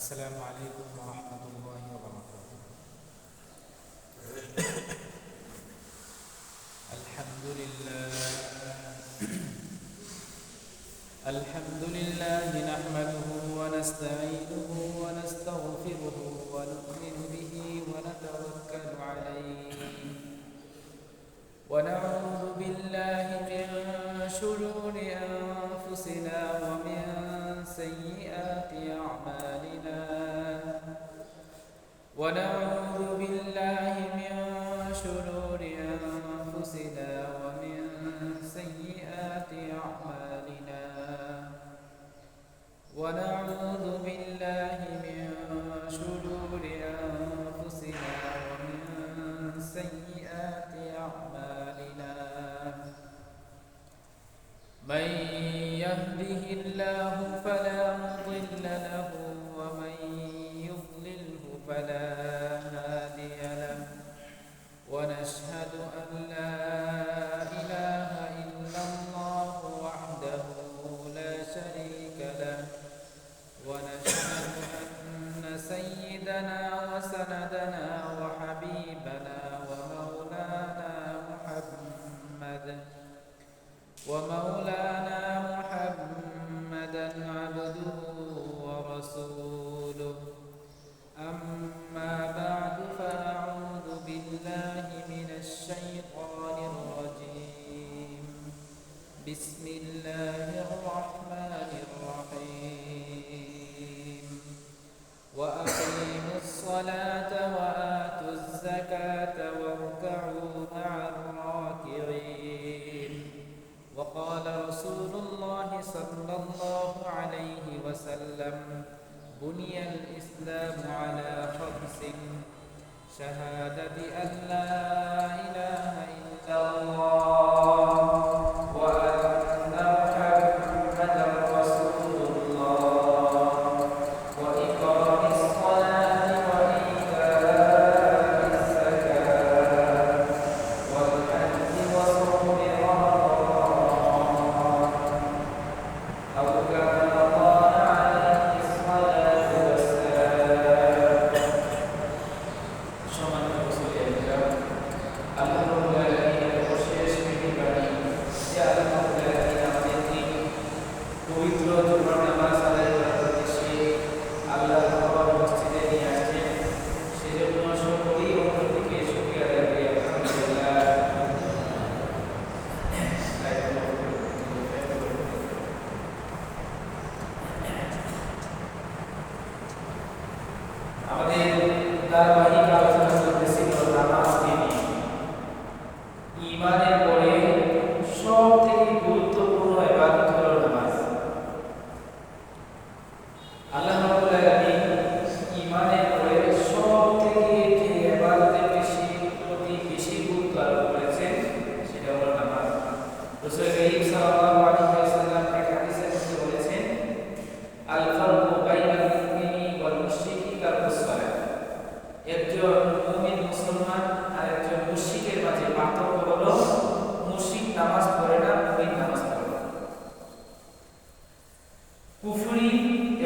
السلام عليكم ورحمة الله وبركاته. الحمد لله الحمد لله نحمده ونستعينه ونستغفره ونؤمن به ونتوكل عليه ونعوذ بالله من شرور أنفسنا ومن سيئات أعمالنا ونعوذ بالله من شرور أنفسنا ومن سيئات أعمالنا ونعوذ بالله من شرور أنفسنا ومن سيئات أعمالنا من يهده الله فلا مضل له ومن يضلله فلا هادي له ونشهد أن لا إله إلا الله وحده لا شريك له ونشهد أن سيدنا وسندنا وحبيبنا ومولانا محمدا عبده ورسوله أما بعد فأعوذ بالله من الشيطان الرجيم بسم الله الرحمن الرحيم وأقيموا الصلاة وآتوا الزكاة واركعوا مع الراكعين وقال رسول الله صلى الله عليه وسلم بني الإسلام على خمس شهادة أن لا إله إلا الله وأن محمدا رسول الله وإقام الصلاة وإيتاء الزكاة والحج وصوم رمضان أو كما قال عليه الصلاة والسلام. সম্মানিত মুসলিমরা, আল্লাহ রাব্বুল আলামিনের অশেষ মেহেরবানি যে আল্লাহ রাব্বুল আলামিন আমাদেরকে পবিত্র জুমার নামাজ আদায় করার উদ্দেশ্যে আল্লাহর ঘর মসজিদে নিয়ে আসছেন, সেজন্য সকলেই অন্যদিকে শুকরিয়া আদায় করি আলহামদুলিল্লাহ। আমাদের ধারাবাহিক আলোচনা চলতেছিল নামাজকে নিয়ে। ঈমানের পরে সবথেকে গুরুত্বপূর্ণ ইবাদত হলো নামাজ। আল্লাহ রাব্বুল আলামিন ঈমানের পরে সবথেকে যে ইবাদতের প্রতি বেশি গুরুত্ব আরোপ করেছেন সেটা হলো নামাজ। রাসূল কারীম সাল্লাল্লাহু আলাইহি ওয়াসাল্লাম এক হাদিসে বলেছেন, আল ফারকু বাইনাল মুমিনি ওয়াল মুশরিকি তারকুস সালাত। একজন মুমিন মুসলমান আর একজন মুশরিকের মাঝে পার্থক্য হলো মুশরিক নামাজ পড়ে না, মুমিন নামাজ পড়ে। কুফরি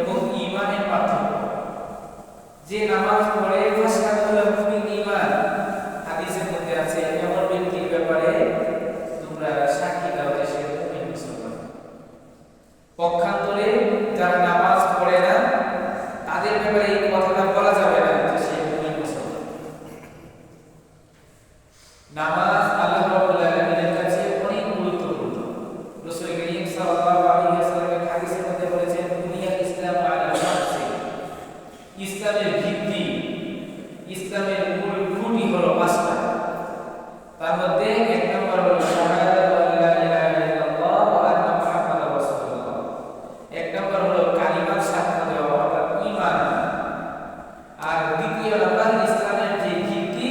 এবং ঈমানের পার্থক্য। যে নামাজ পড়ে ফাশহাদু মুমিন ঈমান, হাদিসের মধ্যে আছে এমন ব্যক্তির ব্যাপারে তোমরা সাক্ষী দাও যে সে মুমিন মুসলমান। পক্ষান্তরে যারা নামাজ পড়ে না তাদের ব্যাপারে এই কথাটা বলা যাবে না যে সে মুমিন মুসলমান। নামাজ আল্লাহ রাব্বুল আলামিনের কাছে অনেক গুরুত্বপূর্ণ। রাসূল কারীম সাল্লাল্লাহু আলাইহি ওয়াসাল্লাম হাদিসের মধ্যে বলেছেন, বুনিয়াল ইসলাম আলা খামসি। ইসলামের ভিত্তি, ইসলামের মূল খুঁটি হলো পাঁচটা। তার মধ্যে এক নম্বর হলো শাহাদাতু আল্লা ইলাহা ইল্লাল্লাহ ওয়া আন্না মুহাম্মাদার রাসূলুল্লাহ। এক নম্বর হলো কালিমা সাক্ষ্য দেওয়া অর্থাৎ ঈমান। আর দ্বিতীয় নম্বর ইসলামের যে ভিত্তি,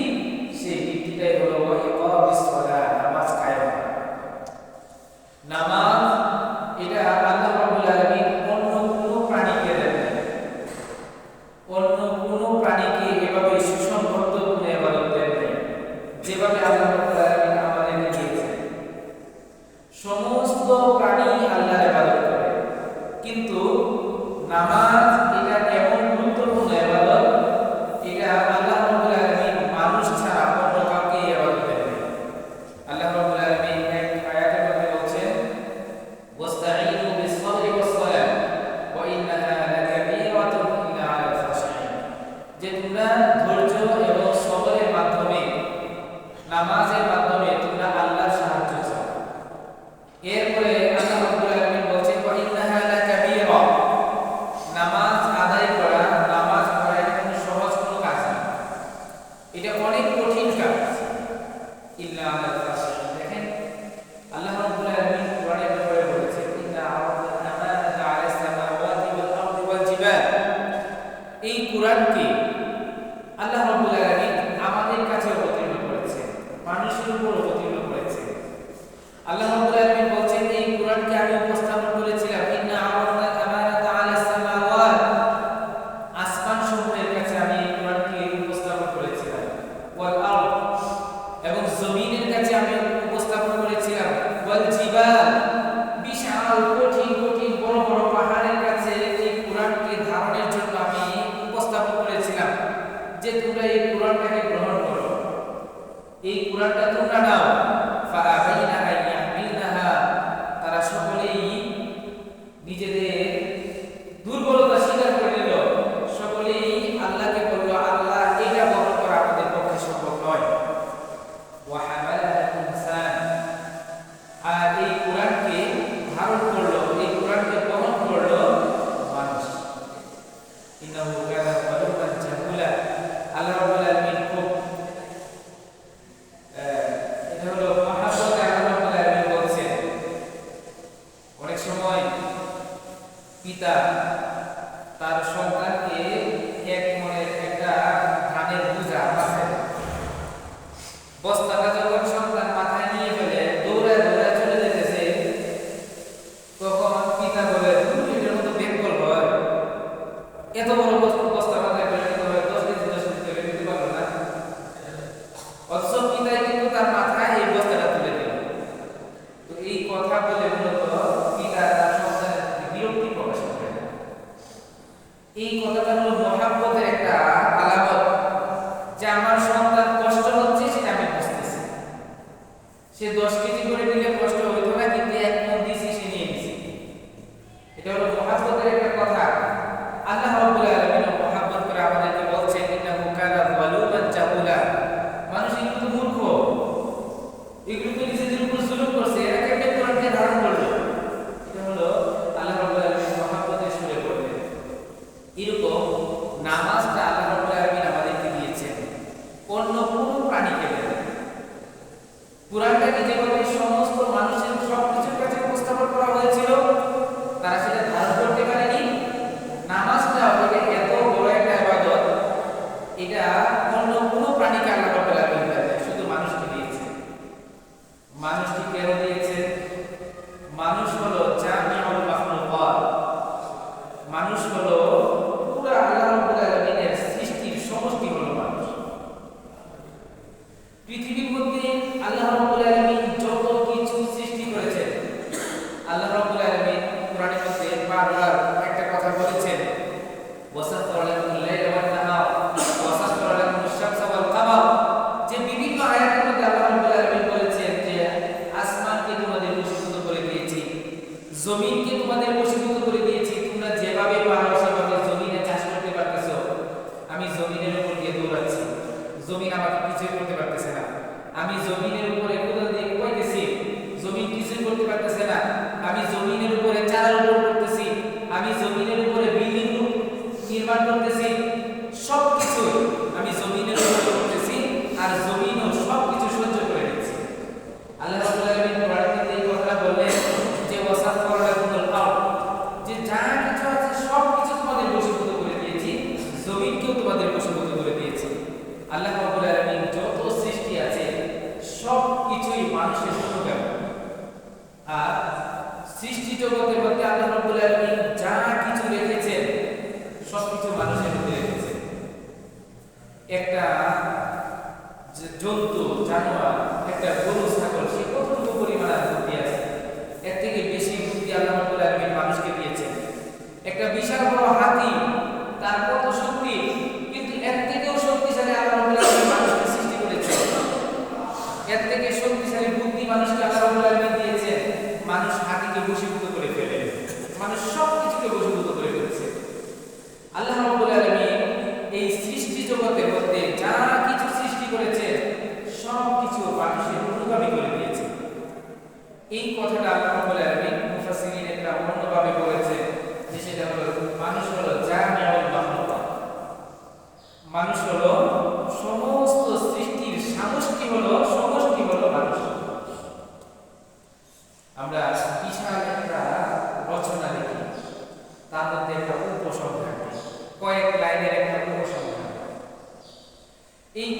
সেই ভিত্তিটাই হলো ইকামিস সালাত, নামাজ কায়েম। নামাজ এটা আল্লাহ রাব্বুল আলামিন অন্য কোনো প্রাণীকে দেন না। অন্য কোনো প্রাণীকে এভাবে সুসংবদ্ধ করে ইবাদত দেন না যেভাবে আল্লাহ রাব্বুল আলামিন আমাদেরকে দিয়েছেন। সমস্ত প্রাণী আল্লাহর ইবাদত করে, কিন্তু নামাজ এটা এমন গুরুত্ব জিবাল, এই কোরআনকে আল্লাহ রাব্বুল আলামিন আমাদের কাছে অবতীর্ণ করেছেন, মানুষের উপর অবতীর্ণ করেছেন। আল্লাহ রাব্বুল আলামিন বলছেন এই কোরআনকে আমি উপস্থাপন করেছিলাম, ইন্না আরাদনা আমানাতা আলাস সামাওয়াত, আসমান সমূহের কাছে আমি এই কোরআনকে উপস্থাপন করেছিলাম, ওয়াল আরদ, এবং জমিনের কাছে আমি উপস্থাপন করেছিলাম, ওয়াল জিবাল, বিশাল কঠিন কঠিন বড় বড় পাহাড়ের কাছে এই কোরআনকে ধারণের জন্য আমি উপস্থাপন করেছিলাম যে তোমরা এই কোরআনটাকে গ্রহণ করো, এই কোরআনটা তোমরা নাও। ফাআবাইনা আন ইয়াহমিলনাহা, তারা সকলেই নিজেদের দুর্বলতা স্বীকার করে নিল, সকলেই আল্লাহকে বলল আল্লাহ এটা বহন করা আমাদের পক্ষে সম্ভব নয়। ওয়া হামালাহা ইনসান, আর এই কোরআনকে ধারণ করলো, এই কোরআনকে বহন করলো মানুষ। ইন্নাহু কানা যালুমান জাহুলা, আল্লাহ রাব্বুল আলামিন খুব এটা হলো মহাব্বতে আল্লাহ রাব্বুল আলামিন বলছেন, অনেক সময় পিতা তার সন্তানকে এক মনের একটা ধানের বোঝা মাথায়, বস্তাটা যখন সন্তান মাথায় নিয়ে ফেলে দৌড়ায় দৌড়ায় চলে যেতেছে, তখন পিতা বলে এটার মতো বেকল হয়, এত বড় বস্তা মাথায় ফেলে নিতে হয়, 10 কেজি 10 কেজি করে নিতে পারলো না। অথচ পিতাই কিন্তু তার মাথায় এই বস্তাটা তুলে দিল। তো এই কথা বলে মূলত পিতা তার সন্তানের প্রতি বিরক্তি প্রকাশ করে। এই কথাটা হলো মহাব্বতের একটা আলামত, যে আমার সন্তান কষ্ট হচ্ছে সেটা আমি বুঝতেছি। সে 10 কেজি করে নিলে কষ্ট হইতো না, কিন্তু এক মন দিয়েছি সে নিয়ে নিয়েছে। এটা হলো মহাব্বতের একটা কথা। আল্লাহ রাব্বুল আলামিন মহাব্বত করে আমাদেরকে বলছেন ইন্নাহু কানা যালুমান জাহুলা, মানুষ কিন্তু মূর্খ, এগুলো তো নিজেদের উপর জুলুম করছে, এরা কেমনে কোরআনকে ধারণ করলো। এটা হলো আল্লাহ রাব্বুল আলামিন মহাব্বতের সুরে বললেন। এরকম নামাজটা আল্লাহ রাব্বুল আলামিন আমাদেরকে দিয়েছেন, অন্য কোনো প্রাণীকে দেন। কোরআনটাকে যেভাবে সমস্ত মানুষের সবকিছুর কাছে উপস্থাপন করা হয়েছিল, তারা সেটা ধারণ করতে পারেনি। নামাজটা ওটাকে এত বড় একটা ইবাদত, এটা অন্য কোনো প্রাণীকে আল্লাহ রাব্বুল আলামিন দেন নাই, শুধু মানুষকে দিয়েছেন। মানুষকে কেন দিয়েছেন? মানুষ হলো জামিউল মাখলুকাত, মানুষ হলো পুরো আল্লাহ রাব্বুল আলামিনের সৃষ্টির সমষ্টি হলো মানুষ। পৃথিবীর মধ্যে আল্লাহ রাব্বুল আলামিন যত কিছু সৃষ্টি করেছেন, আল্লাহ রাব্বুল আলামিন কোরআনের মধ্যে বারবার একটা কথা বলেছেন, ওয়াসাখখারা লাকুমুল লাইলা ওয়ান নাহার ওয়াসাখখারা লাকুমুশ শামসা ওয়াল কামার, যে বিভিন্ন আয়াতের মধ্যে আল্লাহ রাব্বুল আলামিন বলেছেন যে আসমানকে তোমাদের বশীভূত করে দিয়েছি, জমিনকে তোমাদের বশীভূত করে দিয়েছি, তোমরা যেভাবে পারো সেভাবে জমিনে চাষ করতে পারতেছো। আমি জমিনের উপর দিয়ে দৌড়াচ্ছি, জমিন আমাকে কিছুই করতে পারতেছে না। আমি জমিনের উপরে কোদাল দিয়ে কোপাইতেছি, জমিন কিছুই করতে পারতেছে না। আমি জমিনের উপরে চারা রোপণ করতেছি, আমি জমিনের উপরে বিল্ডিং নির্মাণ করতেছি, সবকিছু আমি জমিনের উপরে করতেছি, আর জমিনও সবকিছু সহ্য করে নিচ্ছে। আল্লাহ রাব্বুল আলামিন কোরআনে এই কথাটা বললেন যে ওয়াসাখখারা লাকুমুল আরদ, যে যা কিছু আছে সবকিছু তোমাদের বশীভূত করে দিয়েছি, জমিনকেও তোমাদের বশীভূত করে দিয়েছি। আল্লাহ রাব্বুল আলামিন যত সৃষ্টি আছে সবকিছুই মানুষের জন্য ব্যবহার। আর সৃষ্টি জগতের মধ্যে আল্লাহ রাব্বুল আলামিন যা কিছু রেখেছেন সবকিছু মানুষের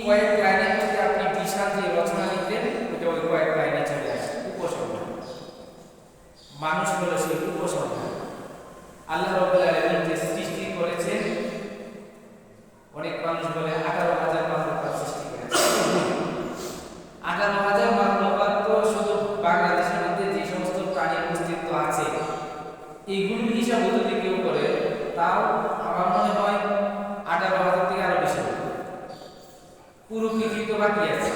কয়েক লাইনের মধ্যে আপনি বিশাল যে রচনা লিখলেন ওটা ওই কয়েক লাইনে চলে আসে। উপসংহার, মানুষ হলো সেই উপসংহার। আল্লাহ রাব্বুল আলামিন যে সৃষ্টি করেছেন, অনেক মানুষ বলে 18,000 মাখলুকাত সৃষ্টি করেছেন। 18,000 মাখলুকাত তো শুধু বাংলাদেশের মধ্যে যে সমস্ত প্রাণীর অস্তিত্ব আছে এইগুলোর হিসাব যদি কেউ করে, তাও আমার মনে হয় 18,000 থেকে আরো বেশি হবে। পুরো পৃথিবী তো বাকি আছে।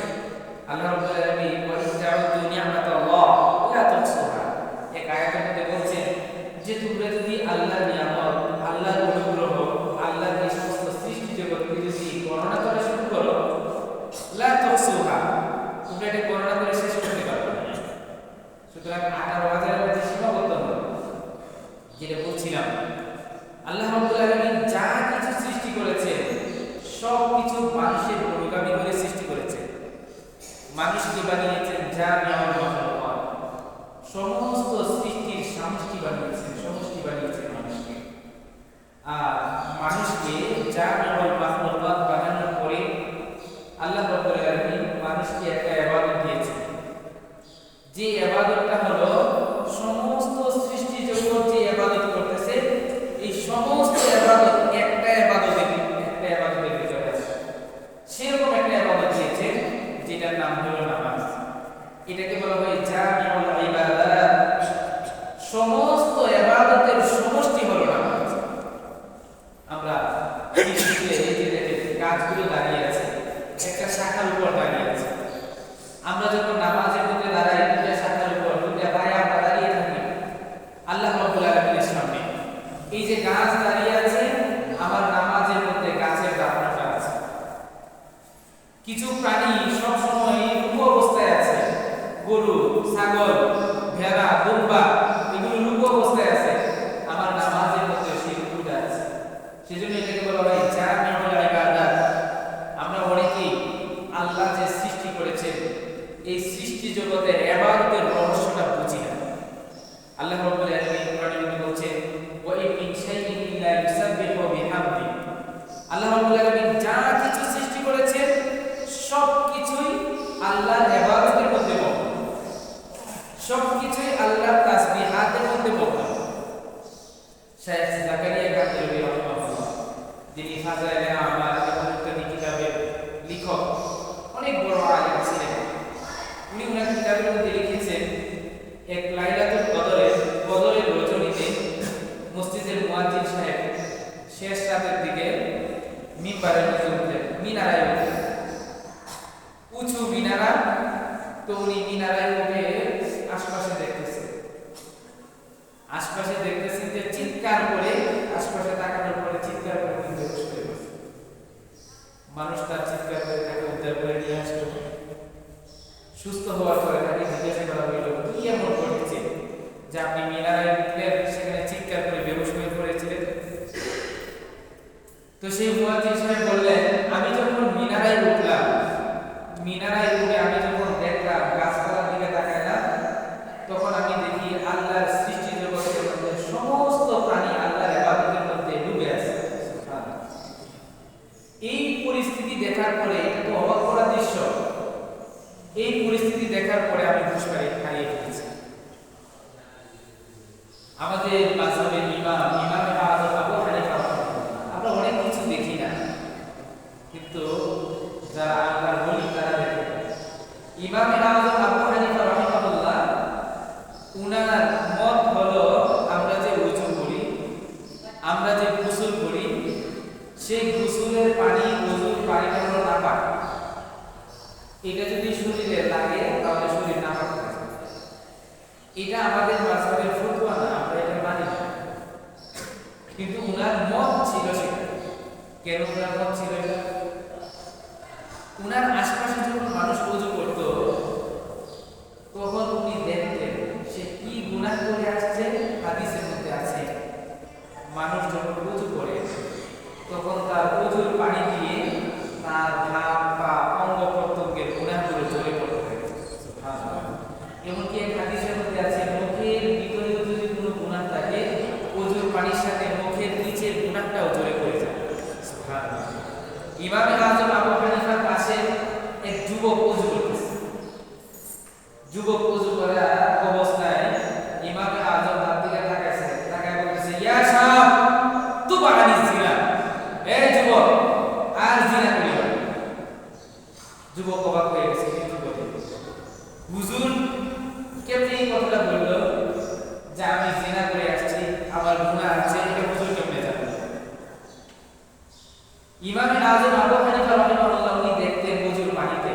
আল্লাহ রাব্বুল আলামিন ওয়াইদাউদ্দু নি'মাতাল্লাহ লা তুহসুহা, এক আয়াতের মধ্যে বলছেন যে তোমরা যদি আল্লাহর নিয়ামত, আল্লাহর অনুগ্রহ, আল্লাহর এই সমস্ত সৃষ্টি জগৎকে যদি গণনা করা শুরু করো, লা তুহসুহা, তোমরা এটা গণনা করে শেষ করতে পারবে না। সুতরাং 18,000 এর মধ্যে সীমাবদ্ধ হবে। যেটা বলছিলাম, আল্লাহ রাব্বুল আলামিন যা কিছু সৃষ্টি করেছেন সব কিছু মানুষের অনুগামী করে সৃষ্টি করেছেন। মানুষকে বানিয়েছেন জামিউল মাখলুকাত, সমস্ত সৃষ্টির সমষ্টি বানিয়েছেন, সমষ্টি বানিয়েছেন মানুষকে। আর মানুষকে জামিউল মাখলুকাত বানানোর পরে আল্লাহ রাব্বুল আলামিন মানুষকে একটা ইবাদত দিয়েছেন, যে ইবাদতটা হলো সমস্ত সৃষ্টি জগৎ যে ইবাদত করতেছে এই সমস্ত ইবাদত একটা ইবাদতের ভিতরে আছে। সেরকম একটা ইবাদত দিয়েছেন যেটার নাম হলো নামাজ। এটাকে বলা হয় জামিউল ইবাদাত, সমস্ত ইবাদতের সমষ্টি হলো নামাজ। আমরা এই যে কাজগুলো দাঁড়িয়ে আছে একটা শাখার উপর দাঁড়িয়ে আছে। আমরা যখন নামাজের মধ্যে দাঁড়াই দুইটা শাখার উপর, দুইটা পায়ে আমরা দাঁড়িয়ে থাকি আল্লাহ রাব্বুল আলামিনের সামনে। এই যে গাছ দাঁড়িয়ে আছে, আমার নামাজের মধ্যে গাছের দাপনটা আছে। কিছু প্রাণী সব সময় রূপ অবস্থায় আছে, গরু, ছাগল, ভেড়া, দুম্বা, এগুলো রূপ অবস্থায় আছে, আমার নামাজের মধ্যে সেই রূপটা আছে। সেজন্য এটাকে বলা হয় জামিউল ইবাদাত। আমরা অনেকেই আল্লাহ যে সৃষ্টি করেছেন এই সৃষ্টি জগতের ইবাদতের রহস্যটা বুঝি না। আল্লাহ রাব্বুল আলামিন কোরআনে বলছেন ওয়া ইন মিন শাইইন ইল্লা ইউসাব্বিহু বিহামদি। আল্লাহ রাব্বুল আলামিন যা কিছু সৃষ্টি করেছেন সবকিছুই আল্লাহর ইবাদতের মধ্যে পড়ে, সবকিছুই আল্লাহর তাসবিহাতের মধ্যে পড়ে। শেখ জাকারিয়া কাদরী রাহিমাহুল্লাহ, যিনি ফাজাইলে আমাল এবং ইত্যাদি কিতাবের লেখক, অনেক বড় আলেম ছিলেন, উনি ওনার কিতাবের মধ্যে লিখেছেন এক লাইলাতুল কদরের রজনীতে মসজিদের মুয়াজ্জিন সাহেব শেষ রাতের দিকে মিম্বারের মধ্যে উঠলেন, মিনারায় উঠলেন, উঁচু মিনারা। তো উনি মিনারায় উঠে আশপাশে দেখতেছেন যে চিৎকার করে, আশপাশে তাকানোর পরে চিৎকার করে কিন্তু শুয়ে পড়ছে। মানুষ তার চিৎকার করে তাকে উদ্ধার করে নিয়ে আসলো। সুস্থ হওয়ার পরে তাকে জিজ্ঞাসা করা হইল কি এমন ঘটেছে যে আপনি মিনারায় উঠলেন, সেখানে চিৎকার করে বেহুশ হয়ে পড়েছিলেন? তো সেই মুয়াজ্জিন সাহেব বললেন, আমি যখন মিনারায় উঠলাম, মিনারায় উঠে আমি যখন দেখলাম গাছপালার দিকে তাকাইলাম, তখন আমি দেখি আল্লাহর সৃষ্টি জগতের মধ্যে সমস্ত প্রাণী আল্লাহর ইবাদতের মধ্যে ডুবে আছে। এই পরিস্থিতি দেখার পরে, এটা তো অবাক করা দৃশ্য, এই পরিস্থিতি দেখার পরে আমি হুঁশ হারিয়ে ফেলেছি। আমাদের মাযহাবের ইমাম আযম আবু হানিফা, আমরা অনেক কিছু দেখি না, কিন্তু যারা আল্লাহর ওলি তারা দেখে। ইমাম আযম আবু হানিফা রাহিমাহুল্লাহ, উনার মত হলো আমরা যে ওযু করি, আমরা যে গোসল করি, সেই গোসলের পানি, ওযুর পানিটা হলো নাপাক। এটা যদি শরীরে লাগে তাহলে শরীর নাপাক হয়ে যাবে। এটা আমাদের মাযহাবের ফতোয়া না, আমরা এটা মানি না, কিন্তু উনার মত ছিল সেটা। কেন উনার মত ছিল এটা? উনার আশপাশে যখন মানুষ ওযু করত, তখন উনি দেখতেন সে কি গুনাহ করে আসছে। হাদিসের মধ্যে আছে মানুষ যখন ওযু করে তখন তার ওযুর পানি দিয়ে তার হাত পা অঙ্গ প্রত্যঙ্গের গুনাহগুলো ঝরে পড়তে থাকে। সুবহানাল্লাহ। এমনকি এক হাদিসের মধ্যে আছে মুখের ভিতরে যদি কোনো গুনাহ থাকে, ওযুর পানির সাথে মুখের নিচের গুনাহটাও ঝরে পড়ে যায়। সুবহানাল্লাহ। ইমাম আযম আবু হানিফার পাশে যুবক অবাক হয়ে গেছে, কিন্তু বলে হুজুর কেমনি এই কথাটা বললো যে আমি জিনা করে আসছি, আমার গুনাহ আছে, এটা হুজুর কেমনে জানে? ইমাম আযম আবু হানিফা রাহিমাহুল্লাহ উনি দেখতেন ওযুর পানিতে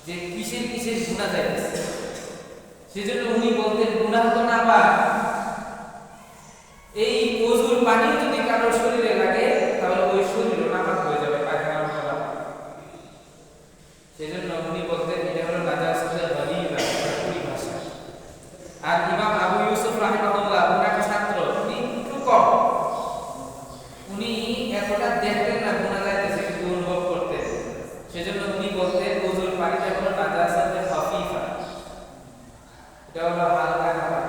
যে কিসের কিসের গুনাহ যাইতেছে, সেজন্য উনি বলতেন গুনাহ তো না পাক, এই ওযুর পানি যদি কারো শরীরে লাগে তাহলে ওই শরীরও নাপাক হয়ে যাবে, পায়খানা করা। সেজন্য উনি বলতেন এটা হলো নাজাসাতুল গলিযা পরিভাষা। আর ইমাম আবু ইউসুফ রাহিমাহুল্লাহ ওনার ছাত্র, উনি একটু কম, উনি এতটা দেখতেন না গুনাহ যাইতেছে, কিন্তু অনুভব করতেন। সেজন্য উনি বলতেন ওযুর পানিটা হলো নাজাসাতুল খাফিফা, এটা হলো হালকা নাপাক।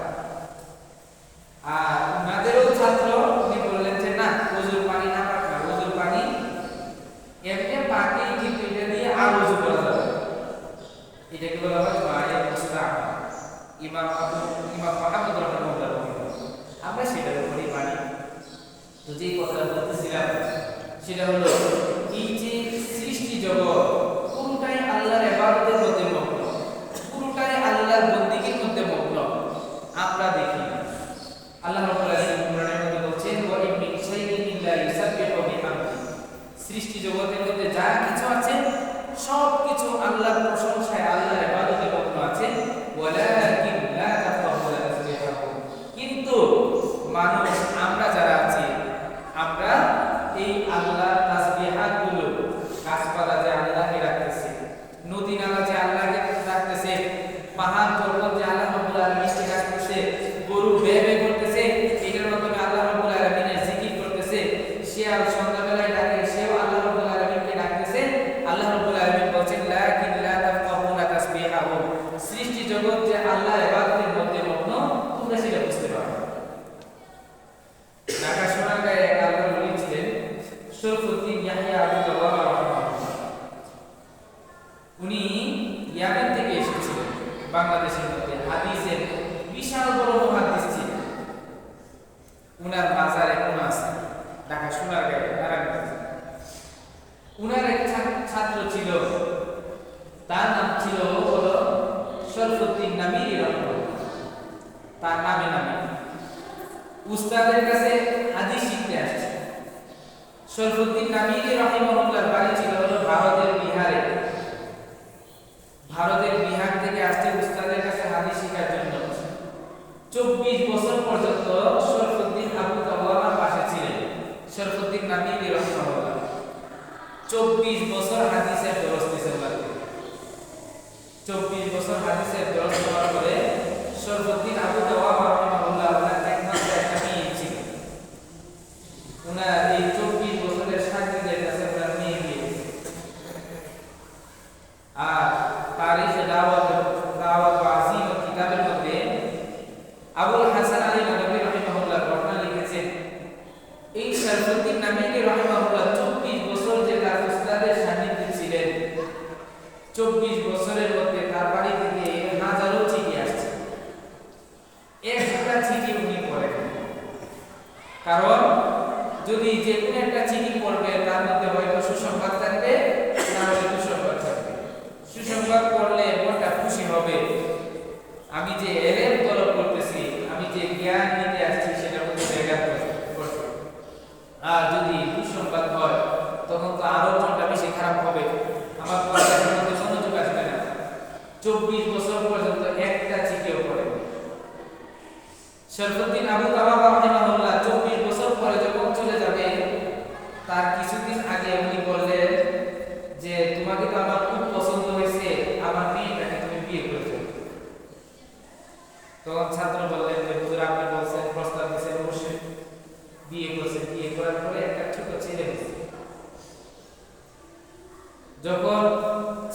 আর উনাদেরও ছাত্র উনি বললেন যে না, ওযুর পানি নাপাক না, ওযুর পানি এমনি পানি, কিন্তু এটা দিয়ে আর ওযু করা যাবে, এটাকে বলা হয় মায়ে মুস্তাআমাল। ইমাম মুহাম্মদ রাহিমাহুল্লাহ, আমরা সেটার উপরই মানি। তো যেই কথাটা বলতেছিলাম সেটা হলো এই যে সৃষ্টি জগৎ পুরোটাই আল্লাহর ইবাদতের মধ্যে মগ্ন, পুরোটাই আল্লাহর বন্দেগীর মধ্যে মগ্ন, আমরা দেখি না। আল্লাহ রাব্বুল আলামিন কোরআনের মধ্যে বলছেন ওয়া ইন মিন শাইইন ইল্লা ইউসাব্বিহু বিহামদি, সৃষ্টি জগতের মধ্যে যা কিছু আছে সব কিছু আল্লাহর প্রশংসায়, আল্লাহর ইবাদতে মগ্ন আছে। ওয়ালাকিন লা তাফকাহুনা তাসবিহাহুম, কিন্তু মানুষ আমরা যারা আছি, আমরা এই আল্লাহর তাসবিহাত গুলো, গাছপালা যে আল্লাহকে রাখতেছে, নদী নালা যে আল্লাহকে রাখতেছে, পাহাড় পর্বত যে আল্লাহ রাব্বুল আলামিনকে রাখতেছে, গরু বে বে করতেছে, এটার মাধ্যমে আল্লাহ রাব্বুল আলামিনের জিকির করতেছে, শিয়াল সন্ধ্যাবেলায় ডাকে, সেও আল্লাহ রাব্বুল আলামিনকে ডাকতেছে। আল্লাহ রাব্বুল আলামিন বলেন লাকিন লা তাফকাহুনা তাসবিহাহুম, সৃষ্টি জগৎ যে আল্লাহর ইবাদতের মধ্যে মগ্ন, তোমরা সেটা বুঝতে পারো। ঢাকা সোনারগাঁয়ে এক আল্লাহর ওলি ছিলেন শরফুদ্দীন ইয়াহইয়া আবু তাওয়াবা রাহিমাহুল্লাহ। উনি ইয়ামেন থেকে এসেছিলেন বাংলাদেশের মধ্যে, হাদিসের বিশাল বড় মুহাদ্দিস ছিলেন। উনার মাজারে কোন আছে ঢাকা সোনারগাঁয়ে নারায়ণগঞ্জ। উনার এক ছাত্র ছিল, তার নাম ছিল হলো শরফুদ্দীন নামিরি রাহিমাহুল্লাহ। তার নামে নামে উস্তাদের কাছে হাদিস শিখতে আসছে। শরফুদ্দীন নামিরি রাহিমাহুল্লাহর বাড়ি ছিল হলো ভারতের বিহারে। ভারতের বিহার থেকে আসছে উস্তাদের কাছে হাদিস শেখার জন্য। 24 বছর পর্যন্ত শরফুদ্দীন আবু তাওয়াবার পাশে ছিলেন শরফুদ্দীন নামিরি রাহিমাহুল্লাহ। 24 বছর হাদিসের দরস দিয়েছেন। 24 বছর হাদিসের দরস দেওয়ার পরে শরফুদ্দীন আবু তাওয়াবা রাহিমাহুল্লাহ ওনার একমাত্র একটা মেয়ে ছিল। ওনার এই 24 বছরের শাগিরদের কাছে ওনার মেয়ে গিয়েছে। আর তারিখ দাওয়াত আজিম কিতাবের মধ্যে আবুল হাসান আলী নদভী রাহিমাহুল্লাহ ঘটনা লিখেছেন, এই শরফুদ্দীন নামিরি রাহিমাহুল্লাহ 24 বছর যে তার উস্তাদের সান্নিধ্যে ছিলেন, 24 বছরের মধ্যে তার বাড়ি থেকে হাজারো চিঠি আসছে। একটা চিঠি উনি পড়েন, কারণ যদি যে কোনো একটা চিঠি পড়বে তার মধ্যে হয়তো সুসংবাদ থাকবে, না হলে দুঃসংবাদ থাকবে। সুসংবাদ পড়লে মনটা খুশি হবে, আমি যে এলেম তলব করতেছি, আমি যে জ্ঞান নিতে আসছি সেটার মধ্যে ব্যাঘাত ঘটবে। আর যদি দুঃসংবাদ হয় তখন তো আরো মনটা বেশি খারাপ হবে, আমার পড়াশোনার মধ্যে মনোযোগ আসবে না। 24 বছর পর্যন্ত একটা চিঠিও পড়ে। শরফুদ্দীন আবু তাওয়াবা রাহিমাহুল্লাহ 24 বছর পরে যখন চলে যাবে, তার কিছুদিন আগে উনি বললেন যে তোমাকে তো আমার খুব পছন্দ হয়েছে, আমার মেয়েটাকে তুমি বিয়ে করে ফেলো। তখন ছাত্র বললেন যে হুজুর আপনি বলছেন, প্রস্তাব দিয়েছেন, অবশ্যই বিয়ে করেছেন। বিয়ে করার পরে একটা ছোট ছেলে হয়েছে। যখন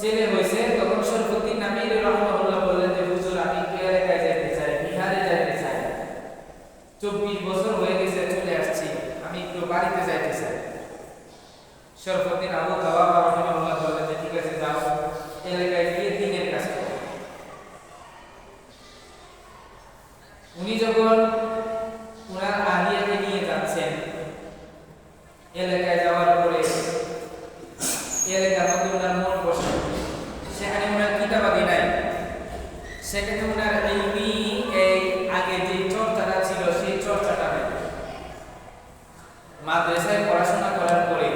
ছেলে হয়েছে তখন শরফুদ্দীন নামিরি রাহিমাহুল্লাহ বললেন যে হুজুর আমি এলাকায় যাইতে চাই, বিহারে যাইতে চাই, 24 বছর হয়ে গেছে চলে আসছি, আমি একটু বাড়িতে যাইতে চাই। শরফুদ্দীন আবু তাওয়াবা রাহিমাহুল্লাহ বললেন যে ঠিক আছে যাও, এলাকায় গিয়ে দ্বীনের কাজ করো। উনি যখন ওনার আলিয়াকে নিয়ে যাচ্ছেন, এলাকায় যাওয়ার পরে এলাকার মধ্যে ওনার মন বসে সেখানে ওনার ইলমি এই আগে যে চর্চাটা ছিল সেই চর্চাটা নেই। মাদ্রাসায় পড়াশোনা করার পরে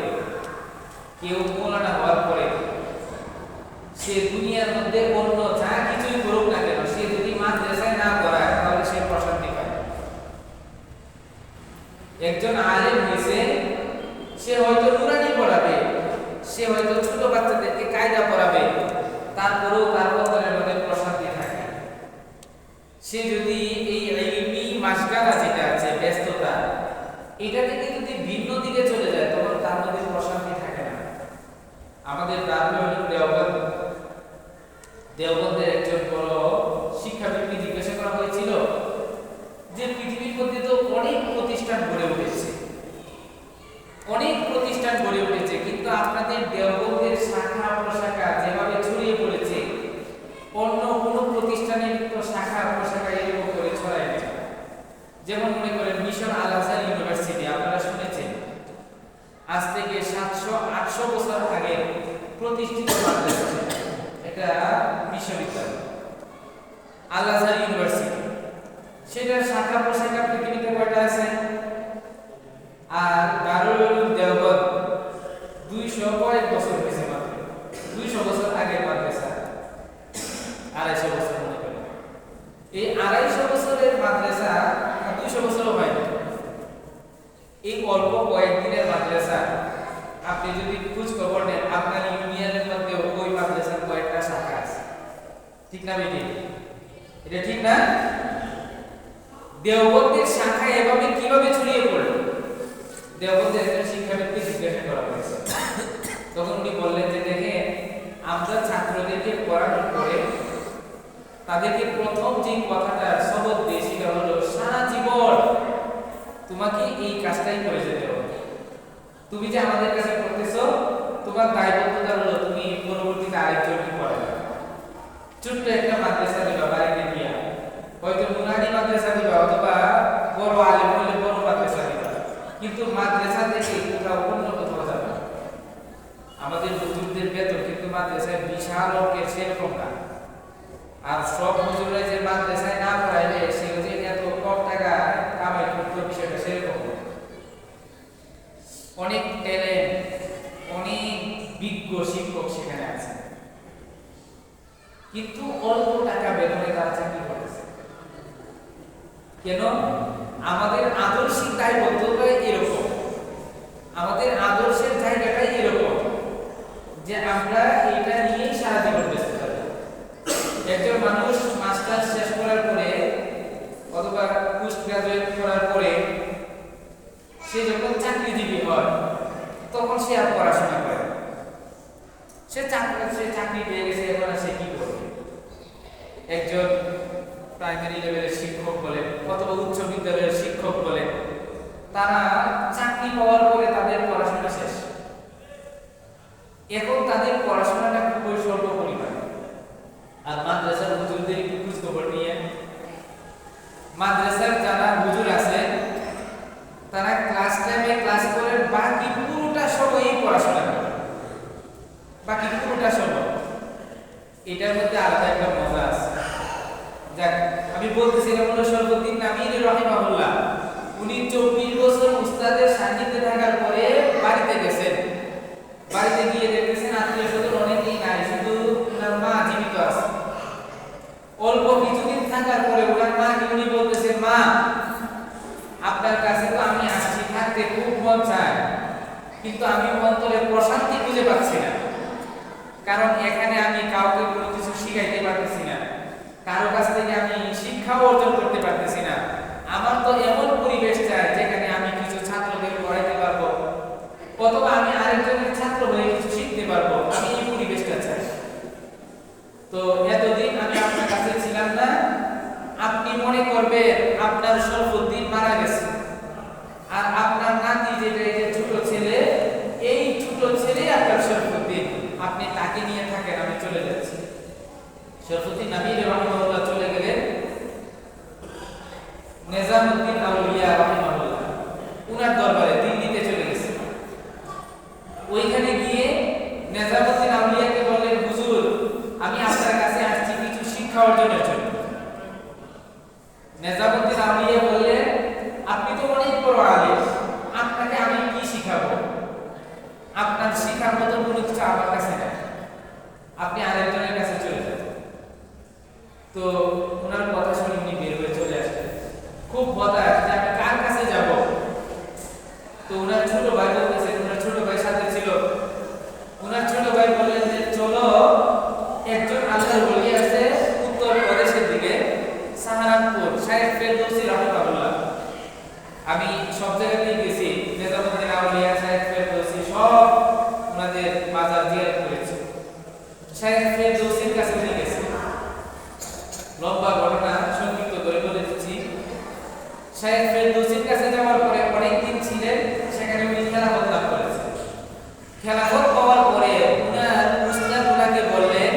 কেউ মৌলানা হওয়ার পরে সে দুনিয়ার মধ্যে অন্য যা কিছুই করুক না কেন, সে যদি মাদ্রাসায় না পড়ায় তাহলে সে প্রশান্তি পায়। একজন আলেম হয়েছে, সে হয়তো নুরানি পড়াবে, সে হয়তো ছোট বাচ্চাদেরকে কায়দা পড়াবে, তারপরেও তার অন্তরের মধ্যে প্রশান্তি থাকে। সে যদি এই ইলমি মাসগালা যেটা আছে ব্যস্ততা, এটা থেকে যদি ভিন্ন দিকে চলে যায় তখন তার মধ্যে প্রশান্তি থাকে না। আমাদের দেওবন্দের একজন বড় শিক্ষাবিদকে জিজ্ঞাসা করা হয়েছিল যে পৃথিবীর মধ্যে তো অনেক প্রতিষ্ঠান গড়ে উঠেছে, অনেক প্রতিষ্ঠান গড়ে উঠেছে, কিন্তু আপনাদের দেওবন্দের শাখা প্রশাখা যেভাবে ছড়িয়ে পড়েছে অন্য কোনো প্রতিষ্ঠানের তো শাখা প্রশাখা এরকম করে ছড়ায় না। যেমন মনে করেন মিশন আল আজহার ইউনিভার্সিটি, আপনারা শুনেছেন আজ থেকে 700-800 বছর আগে প্রতিষ্ঠিত মাদ্রাসা, এটা বিশ্ববিদ্যালয় আল আজহার ইউনিভার্সিটি। সেটার শাখা প্রশাখা পৃথিবীতে কয়টা আছে? আর দারুল উলুম দেওবন্দ 200 কয়েক বছর হয়েছে, মাত্র 200 বছর আগের মাদ্রাসা, 250 বছর মনে করেন। এই 250 বছরের মাদ্রাসা 200 বছরও হয়নি। এই অল্প কয়েকদিনের মাদ্রাসা আপনি যদি খোঁজ খবর নেন আপনার ইউনিয়নের মধ্যে ওই মাদ্রাসার কয়েকটা শাখা আছে, ঠিক না বেটি? এটা ঠিক না? দেওবন্দের শাখা এভাবে কিভাবে ছড়িয়ে পড়লো? দেওবন্দের একজন শিক্ষাবিদকে জিজ্ঞাসা করা হয়েছে, তখন উনি বললেন যে দেখে আমরা ছাত্রদেরকে পড়ানোর পরে তাদেরকে প্রথম যে কথাটা সবক দিই সেটা হলো সারা জীবন তোমাকে এই কাজটাই করে যেতে হবে। তুমি যে আমাদের কাছে পড়তেছো, তোমার দায়বদ্ধতা হলো তুমি পরবর্তীতে আরেকজনকে পড়াবে। ছোট্ট একটা মাদ্রাসা দিবা বাড়িতে গিয়া, হয়তো নুরানি মাদ্রাসা দিবা অথবা বড় আলেম হলে বড় মাদ্রাসা দিবা, কিন্তু মাদ্রাসা থেকে কোথাও অন্য কোথাও যাবে না। আমাদের হুজুরদের বেতন কিন্তু মাদ্রাসায় বিশাল অঙ্কের, সেরকম না। আর সব হুজুররা যে মাদ্রাসায় না পড়াইলে সে যে এত কম টাকা কামাই করতে, বিষয়টা সেরকম। অনেক ট্যালেন্ট, অনেক বিজ্ঞ শিক্ষক সেখানে আছে, কিন্তু অল্প টাকা বেতনে তারা চাকরি করতেছে। কেন? আমাদের আদর্শিক দায়বদ্ধতা এরকম, আমাদের আদর্শের জায়গাটাই এরকম যে আমরা এটা নিয়েই সারা জীবন ব্যস্ত থাকবো। একজন মানুষ মাস্টার্স শেষ করার পরে অথবা পোস্ট গ্রাজুয়েট করার পরে সে যখন চাকরিজীবী হয় তখন সে আর পড়াশোনা করে, সে চাকরি পেয়ে গেছে, এখন সে কি করবে? একজন প্রাইমারি লেভেলের শিক্ষক বলেন অথবা উচ্চ বিদ্যালয়ের শিক্ষক বলেন, তারা চাকরি পাওয়ার পরে তাদের পড়াশোনা শেষ। এখন তাদের পড়াশোনাটা খুবই স্বল্প পরিমাণ। আর মাদ্রাসার হুজুরদের একটু খোঁজ খবর নিয়ে, মাদ্রাসার যারা হুজুর আছে তারা ক্লাস টাইমে ক্লাস করে বাকি পুরোটা সময়ই পড়াশোনা করে, বাকি পুরোটা সময়। এটার মধ্যে আলাদা একটা মজা আছে। যাক, আমি বলতেছিলাম হলো সর্বদিন আমির রাহিমাহুল্লাহ, উনি 24 বছর উস্তাদের সান্নিধ্যে থাকার পরে বাড়িতে গেছেন। বাড়িতে গিয়ে দেখতেছেন আত্মীয় স্বজন অনেকেই নাই, শুধু ওনার মা জীবিত আছে। অল্প কিছুদিন থাকার পরে ওনার মাকে উনি বলতেছেন, মা আপনার কাছে তো আমি আসছি, থাকতে খুব মন চায়, কিন্তু আমি অন্তরে প্রশান্তি খুঁজে পাচ্ছি না। কারণ এখানে আমি কাউকে কোনো কিছু শিখাইতে পারতেছি না, কারো কাছ থেকে আমি শিক্ষাও অর্জন করতে পারতেছি না। আমার তো এমন পরিবেশ চাই যেখানে আমি কিছু ছাত্রদের পড়াইতে পারবো অথবা আমি আরেকজনের ছাত্র হয়ে কিছু শিখতে পারবো, আমি এই পরিবেশটা চাই। তো এতদিন আমি আপনার কাছে ছিলাম না, আপনি মনে করবেন আপনার সরফুদ্দিন মারা গেছে আর আপনার নাতি যেটা এই যে ছোট ছেলে, এই ছোট ছেলে আপনার সরফুদ্দিন, আপনি তাকে নিয়ে থাকেন, আমি চলে যাচ্ছি। শরফুদ্দিন আমির রাহিমাহুল্লাহ চলে গেলেন নিজামউদ্দিন আউলিয়া রাহিমাহুল্লাহ উনার দরবারে, দিল্লিতে চলে গেছে। ওইখানে গিয়ে নিজামউদ্দিন আউলিয়াকে বললেন, হুজুর আমি আপনার কাছে আসছি কিছু শিক্ষা অর্জনের জন্য। কিছু আমার কাছে নেই, আপনি আরেকজনের কাছে চলে যান। তো ওনার কথা শুনে উনি বের হয়ে চলে আসলেন, খুব হতাশ যে আমি কার কাছে যাব। তো ওনার ছোট ভাই বলতেছে, ওনার ছোট ভাই সাথে ছিল, ওনার ছোট ভাই বললেন যে চলো, একজন আল্লাহর ওলি আছে উত্তর প্রদেশের দিকে সাহারানপুর, শায়েখ ফেরদৌসী রাহিমাহুল্লাহ। আমি সব জায়গাতেই গেছি, নেজামুদ্দিন আউলিয়া, শায়েখ ফেরদৌসী সব ওনাদের মাজার জিয়ারত করেছি। শায়েখ ফেরদৌসীর কাছে নিয়ে গেছি। লম্বা ঘটনা সংক্ষিপ্ত করে বলে দিচ্ছি। শায়েখ ফেরদৌসীর কাছে যাওয়ার পরে অনেকদিন ছিলেন সেখানে, উনি খেলাফত লাভ করেছেন। খেলাফত পাওয়ার পরে উনার উস্তাদ উনাকে বললেন,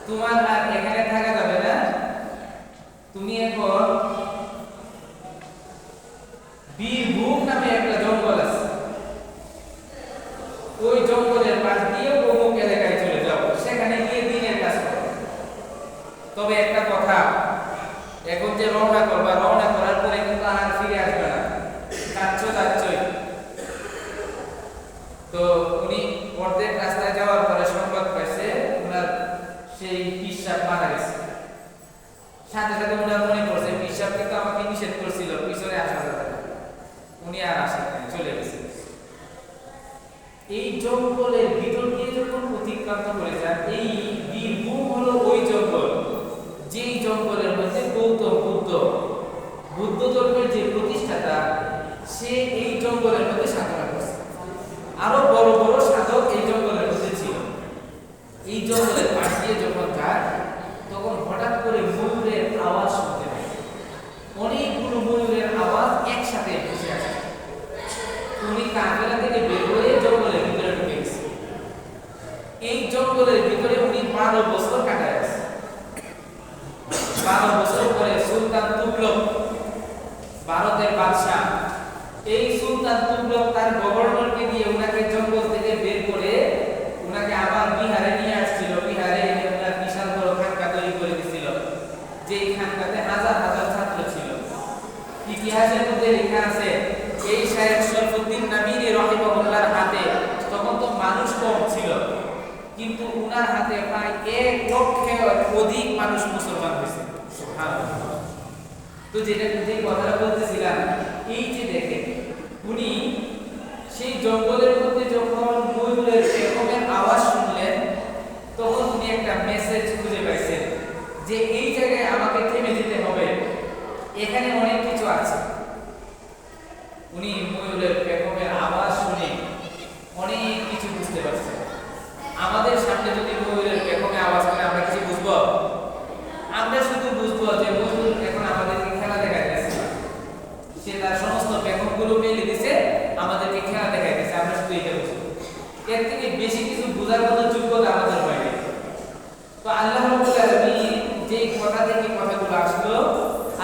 তোমার আর এখানে থাকা যাবে না, তুমি এখন বীরভূম নামে একটা জঙ্গল আছে, ওই জঙ্গলের পাশ দিয়ে অমুক এলাকায় চলে যাও, সেখানে গিয়ে দিনের কাজ করো। তবে একটা কথা, এখন যে রওনা করবা, রওনা করার পরে কিন্তু আর ফিরে আসবে না, যাচ্ছই। তো উনি অর্ধেক রাস্তায় যাওয়ার পরে সংবাদ পাইছে ওনার সেই পিসাব মারা গেছে। সাথে সাথে ওনার মনে পড়ছে পিসাব কিন্তু আমাকে নিষেধ করছিল পিছনে আসা যাবে না, উনি আর আসেন নাই, চলে গেছে। এই জঙ্গলের ভিতর দিয়ে যখন অতিক্রান্ত করে যান, এই বীরভূম হলো ওই জঙ্গল, যেই জঙ্গলের মধ্যে গৌতম বুদ্ধ ধর্মের যে প্রতিষ্ঠাতা, সে এই জঙ্গলের মধ্যে সাধনা করছে। আরো বড় বড় সাধক এই জঙ্গলের মধ্যে ছিল। এই জঙ্গলের পাশ দিয়ে যখন যায়, তখন হঠাৎ করে ময়ূরের আওয়াজ শুনতে পায়। অনেকগুলো ময়ূরের আওয়াজ একসাথে ভেসে আসে। উনি কাফেলা থেকে বের হয়ে জঙ্গলের ভিতরে ঢুকে গেছে। এই জঙ্গলের ভিতরে উনি 12 বছর কাটায় আছে। 12 বছর পরে সুলতান তুগলক, ভারতের বাদশাহ, এই সুলতান তুগলক তার গভর্নরকে দিয়ে উনাকে জঙ্গল থেকে বের করে উনাকে আবার বিহারে নিয়ে আসছিল। বিহারে এনে উনার বিশাল বড় খানকা তৈরি করে দিয়েছিল, যেই খানকাতে হাজার হাজার ছাত্র ছিল। ইতিহাসের মধ্যে লেখা আছে, এই শায়েখ শরফুদ্দীন নামিরি রাহিমাহুল্লাহর হাতে তখন তো মানুষ কম ছিল, কিন্তু উনার হাতে প্রায় 1 লক্ষের অধিক মানুষ মুসলমান হয়েছে। সুবহানাল্লাহ। তো যে কথাটা বলতেছিলাম, এই যে দেখেন, উনি সেই জঙ্গলের মধ্যে যখন ময়ূরের পেখমের আওয়াজ শুনলেন, তখন উনি একটা মেসেজ খুঁজে পাইছেন যে এই জায়গায় আমাকে থেমে যেতে হবে, এখানে অনেক কিছু আছে। উনি ময়ূরের পেখমের আওয়াজ শুনে অনেক কিছু বুঝতে পারছেন। আমাদের সামনে যদি ময়ূরের পেখমে আওয়াজ করে আমরা কিছু বুঝবো? আমরা শুধু বুঝবো যে ময়ূর এখন আমাদেরকে খেলা দেখাইতেছে, সে তার সমস্ত পেখমগুলো মেলে দিছে, আমাদেরকে খেলা দেখাইতেছে, আমরা শুধু এটা বুঝবো। এর থেকে বেশি কিছু বোঝার মতো যোগ্যতা আমাদের হয় না। তো আল্লাহ রাব্বুল আলামিন যেই কথা থেকে কথাগুলো আসলো,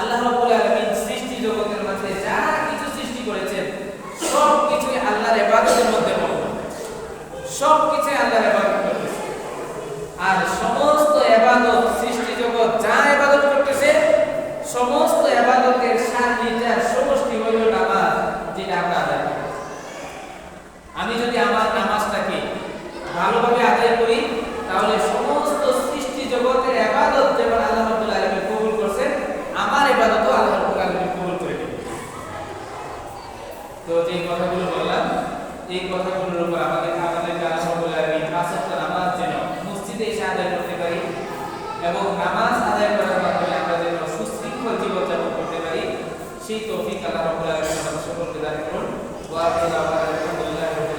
আল্লাহ রাব্বুল আলামিন সৃষ্টি জগতের মধ্যে যা কিছু সৃষ্টি করেছেন সব কিছুই আল্লাহর ইবাদতের মধ্যে পড়ে, সব কিছু আল্লাহর ইবাদত করতেছে। আর সমস্ত ইবাদত, সৃষ্টি জগৎ যা ইবাদত করতেছে, সমস্ত ইবাদতের সার নির্যাস সমষ্টি হইল নামাজ, যেটা আমরা আদায় করি। আমি যদি আমার নামাজটাকে ভালোভাবে আদায় করি, তাহলে সমস্ত সৃষ্টি জগতের ইবাদত যেমন আল্লাহ রাব্বুল আলামিন কবুল করেছেন, আমার ইবাদতও আল্লাহ রাব্বুল আলামিন কবুল করে নেবেন। তো যে কথাগুলো বললাম, এই কথাগুলোর উপর আমাদেরকে আল্লাহ রাব্বুল আলামিন 5 ওয়াক্ত নামাজ যেন মসজিদে এসে আদায় করতে পারি, এবং নামাজ আদায় করার মাধ্যমে আমরা যেন সুশৃঙ্খল জীবনযাপন করতে পারি, সেই তৌফিক আল্লাহ রাব্বুল আলামিন আমাদের সকলকে দান করুন। ওয়া আলহামদুলিল্লাহ।